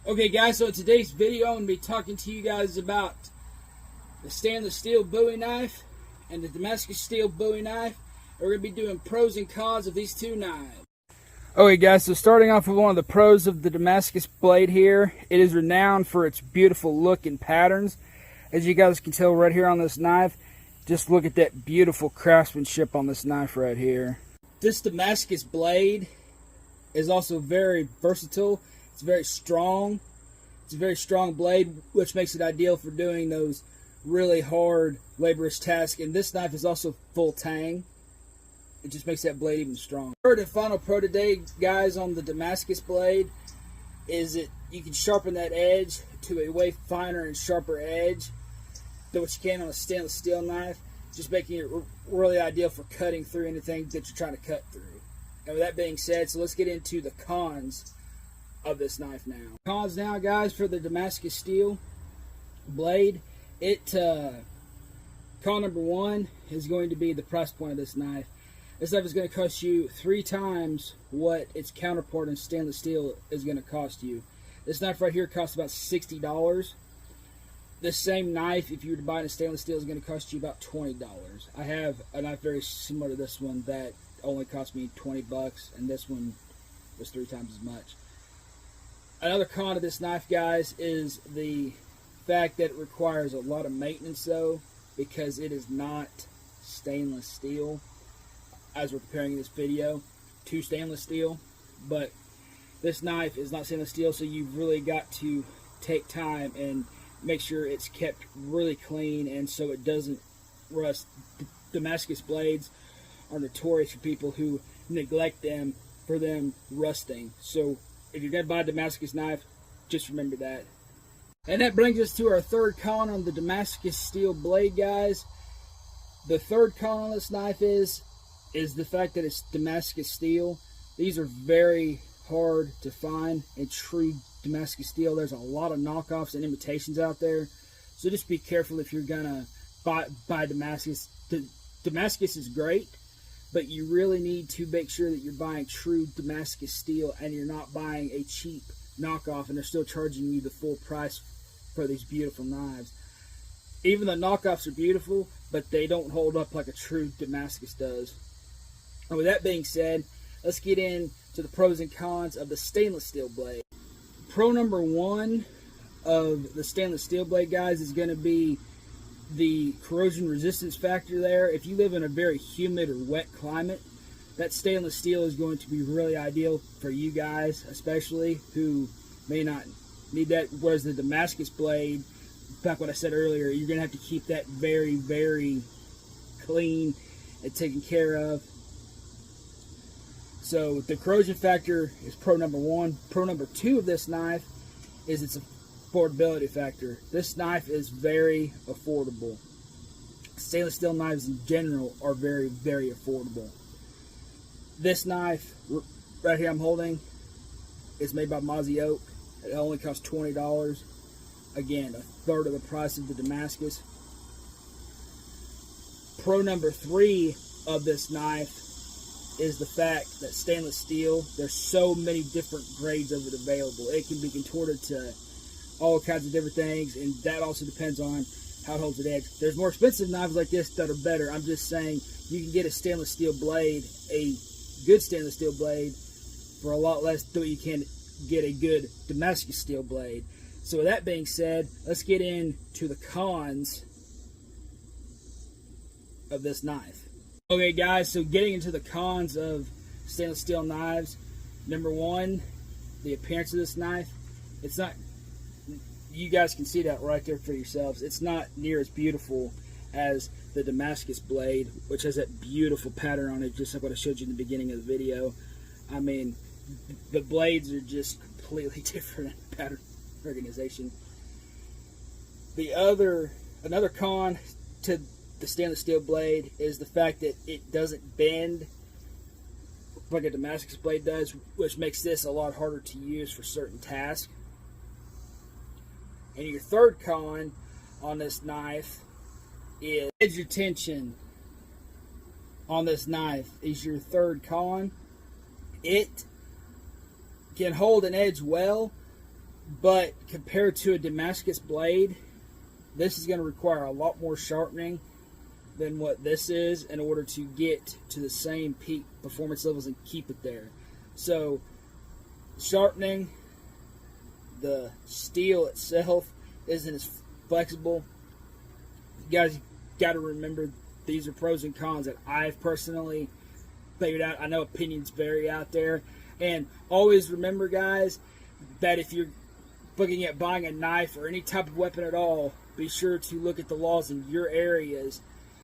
Okay guys, so in today's video I'm going to be talking to you guys about the stainless steel Bowie knife and the Damascus steel Bowie knife. We're going to be doing pros and cons of these two knives. Okay guys, so starting off with one of the pros of the Damascus blade here, it is renowned for its beautiful look and patterns. As you guys can tell right here on this knife, just look at that beautiful craftsmanship on this knife right here. This Damascus blade is also very versatile. It's very strong. It's a very strong blade, which makes it ideal for doing those really hard, laborious tasks. And this knife is also full tang. It just makes that blade even stronger. Third and final pro today, guys, on the Damascus blade is that you can sharpen that edge to a way finer and sharper edge than what you can on a stainless steel knife, just making it really ideal for cutting through anything that you're trying to cut through. And with that being said, so let's get into the cons of this knife now. Cons now, guys, for the Damascus steel blade. Con number one is going to be the price point of this knife. This knife is going to cost you 3 times what its counterpart in stainless steel is going to cost you. This knife right here costs about $60. This same knife, if you were to buy it in stainless steel, is going to cost you about $20. I have a knife very similar to this one that only cost me 20 bucks, and this one was 3 times as much. Another con of this knife, guys, is the fact that it requires a lot of maintenance, though, because it is not stainless steel, as we're comparing this video to stainless steel. But this knife is not stainless steel, so you've really got to take time and make sure it's kept really clean and so it doesn't rust. Damascus blades are notorious for people who neglect them for them rusting. So if you're going to buy a Damascus knife, just remember that. And that brings us to our third con on the Damascus steel blade, guys. The third con on this knife is the fact that it's Damascus steel. These are very hard to find in true Damascus steel. There's a lot of knockoffs and imitations out there. So just be careful if you're going to buy Damascus. Damascus is great, but you really need to make sure that you're buying true Damascus steel and you're not buying a cheap knockoff and they're still charging you the full price for these beautiful knives. Even the knockoffs are beautiful, but they don't hold up like a true Damascus does. And with that being said, let's get into the pros and cons of the stainless steel blade. Pro number one of the stainless steel blade, guys, is going to be the corrosion resistance factor there. If you live in a very humid or wet climate, that stainless steel is going to be really ideal for you guys, especially who may not need that. Whereas the Damascus blade, back what I said earlier, you're going to have to keep that very, very clean and taken care of. So the corrosion factor is pro number one. Pro number two of this knife is its affordability factor. This knife is very affordable. Stainless steel knives in general are very, very affordable. This knife right here I'm holding is made by Mozzie Oak. It only costs $20. Again, a third of the price of the Damascus. Pro number three of this knife is the fact that stainless steel, there's so many different grades of it available. It can be contorted to all kinds of different things, and that also depends on how it holds its edge. There's more expensive knives like this that are better. I'm just saying you can get a stainless steel blade, a good stainless steel blade, for a lot less than you can get a good Damascus steel blade. So with that being said, let's get into the cons of this knife. Okay guys, so getting into the cons of stainless steel knives. Number one, the appearance of this knife. It's not, you guys can see that right there for yourselves. It's not near as beautiful as the Damascus blade, which has that beautiful pattern on it, just like what I showed you in the beginning of the video. I mean, the blades are just completely different in pattern organization. Another con to the stainless steel blade is the fact that it doesn't bend like a Damascus blade does, which makes this a lot harder to use for certain tasks. And your third con on this knife is edge retention on this knife is your third con. It can hold an edge well, But compared to a Damascus blade, this is going to require a lot more sharpening than what this is in order to get to the same peak performance levels and keep it there. So, sharpening, the steel itself isn't as flexible. You guys got to remember these are pros and cons that I've personally figured out. I know opinions vary out there. And always remember, guys, that if you're looking at buying a knife or any type of weapon at all, be sure to look at the laws in your areas